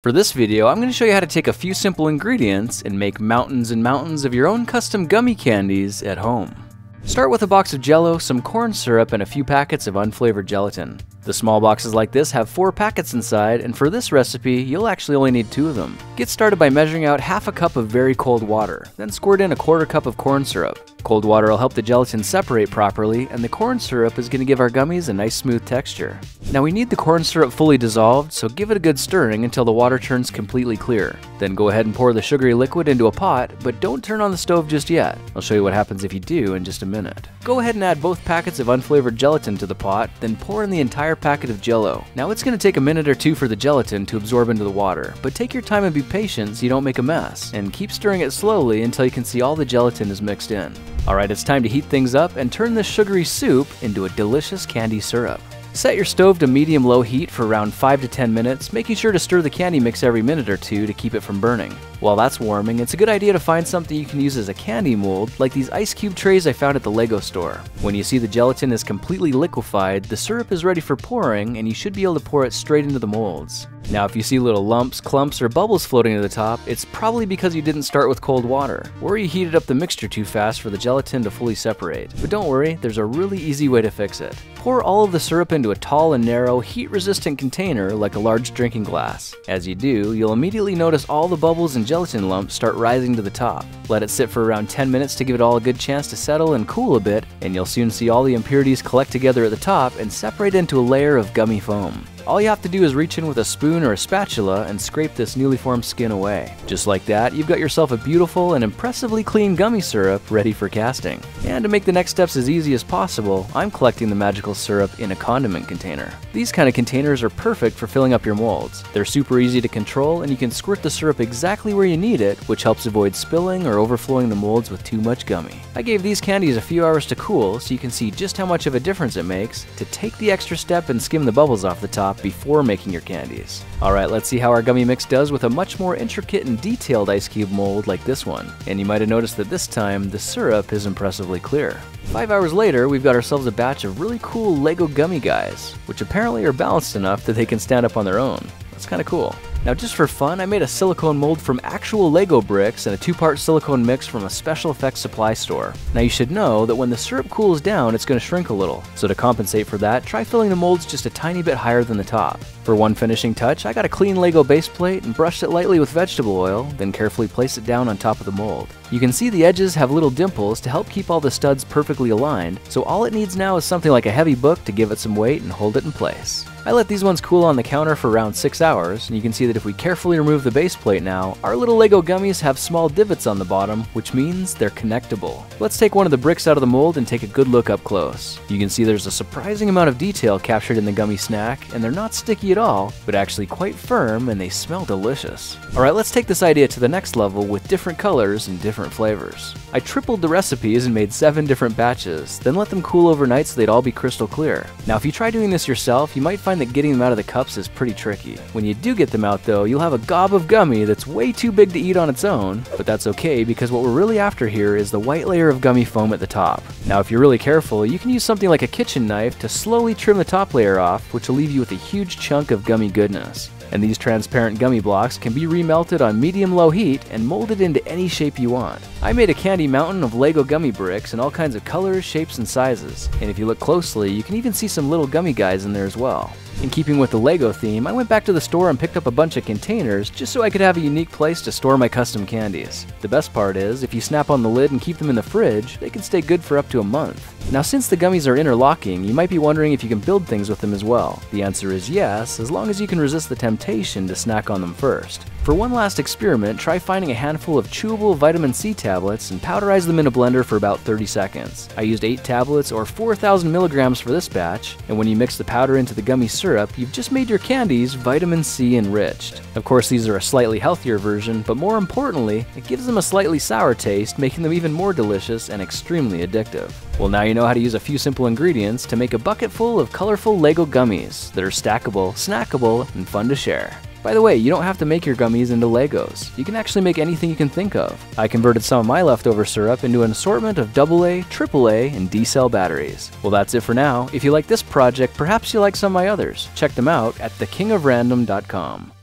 For this video, I'm going to show you how to take a few simple ingredients and make mountains and mountains of your own custom gummy candies at home. Start with a box of Jell-O, some corn syrup, and a few packets of unflavored gelatin. The small boxes like this have 4 packets inside, and for this recipe, you'll actually only need 2 of them. Get started by measuring out half a cup of very cold water, then squirt in a 1/4 cup of corn syrup. Cold water will help the gelatin separate properly, and the corn syrup is going to give our gummies a nice smooth texture. Now we need the corn syrup fully dissolved, so give it a good stirring until the water turns completely clear. Then go ahead and pour the sugary liquid into a pot, but don't turn on the stove just yet. I'll show you what happens if you do in just a minute. Go ahead and add both packets of unflavored gelatin to the pot, then pour in the entire packet of Jell-O. Now it's going to take a minute or 2 for the gelatin to absorb into the water, but take your time and be patient so you don't make a mess, and keep stirring it slowly until you can see all the gelatin is mixed in. Alright, it's time to heat things up and turn this sugary soup into a delicious candy syrup. Set your stove to medium-low heat for around 5 to 10 minutes, making sure to stir the candy mix every minute or 2 to keep it from burning. While that's warming, it's a good idea to find something you can use as a candy mold, like these ice cube trays I found at the LEGO store. When you see the gelatin is completely liquefied, the syrup is ready for pouring, and you should be able to pour it straight into the molds. Now if you see little lumps, clumps, or bubbles floating to the top, it's probably because you didn't start with cold water, or you heated up the mixture too fast for the gelatin to fully separate. But don't worry, there's a really easy way to fix it. Pour all of the syrup into a tall and narrow, heat-resistant container like a large drinking glass. As you do, you'll immediately notice all the bubbles and gelatin lumps start rising to the top. Let it sit for around 10 minutes to give it all a good chance to settle and cool a bit, and you'll soon see all the impurities collect together at the top and separate into a layer of gummy foam. All you have to do is reach in with a spoon or a spatula and scrape this newly formed skin away. Just like that, you've got yourself a beautiful and impressively clean gummy syrup ready for casting. And to make the next steps as easy as possible, I'm collecting the magical syrup in a condiment container. These kind of containers are perfect for filling up your molds. They're super easy to control, and you can squirt the syrup exactly where you need it, which helps avoid spilling or overflowing the molds with too much gummy. I gave these candies a few hours to cool so you can see just how much of a difference it makes to take the extra step and skim the bubbles off the top before making your candies. Alright, let's see how our gummy mix does with a much more intricate and detailed ice cube mold like this one. And you might have noticed that this time, the syrup is impressively clear. 5 hours later, we've got ourselves a batch of really cool LEGO gummy guys, which apparently are balanced enough that they can stand up on their own. That's kind of cool. Now just for fun, I made a silicone mold from actual LEGO bricks and a 2-part silicone mix from a special effects supply store. Now you should know that when the syrup cools down, it's going to shrink a little. So to compensate for that, try filling the molds just a tiny bit higher than the top. For one finishing touch, I got a clean LEGO base plate and brushed it lightly with vegetable oil, then carefully placed it down on top of the mold. You can see the edges have little dimples to help keep all the studs perfectly aligned, so all it needs now is something like a heavy book to give it some weight and hold it in place. I let these ones cool on the counter for around 6 hours, and you can see that if we carefully remove the base plate now, our little LEGO gummies have small divots on the bottom, which means they're connectable. Let's take one of the bricks out of the mold and take a good look up close. You can see there's a surprising amount of detail captured in the gummy snack, and they're not sticky at all, but actually quite firm, and they smell delicious. Alright, let's take this idea to the next level with different colors and different flavors. I tripled the recipes and made 7 different batches, then let them cool overnight so they'd all be crystal clear. Now if you try doing this yourself, you might find that getting them out of the cups is pretty tricky. When you do get them out though, you'll have a gob of gummy that's way too big to eat on its own, but that's okay because what we're really after here is the white layer of gummy foam at the top. Now if you're really careful, you can use something like a kitchen knife to slowly trim the top layer off, which will leave you with a huge chunk of gummy goodness. And these transparent gummy blocks can be remelted on medium-low heat and molded into any shape you want. I made a candy mountain of LEGO gummy bricks in all kinds of colors, shapes, and sizes. And if you look closely, you can even see some little gummy guys in there as well. In keeping with the LEGO theme, I went back to the store and picked up a bunch of containers just so I could have a unique place to store my custom candies. The best part is, if you snap on the lid and keep them in the fridge, they can stay good for up to a month. Now since the gummies are interlocking, you might be wondering if you can build things with them as well. The answer is yes, as long as you can resist the temptation to snack on them first. For one last experiment, try finding a handful of chewable vitamin C tablets and powderize them in a blender for about 30 seconds. I used 8 tablets or 4,000 milligrams for this batch, and when you mix the powder into the gummy syrup, you've just made your candies vitamin C enriched. Of course, these are a slightly healthier version, but more importantly, it gives them a slightly sour taste, making them even more delicious and extremely addictive. Well, now you know how to use a few simple ingredients to make a bucket full of colorful LEGO gummies that are stackable, snackable, and fun to share. By the way, you don't have to make your gummies into Legos. You can actually make anything you can think of. I converted some of my leftover syrup into an assortment of AA, AAA, and D-cell batteries. Well, that's it for now. If you like this project, perhaps you like some of my others. Check them out at thekingofrandom.com.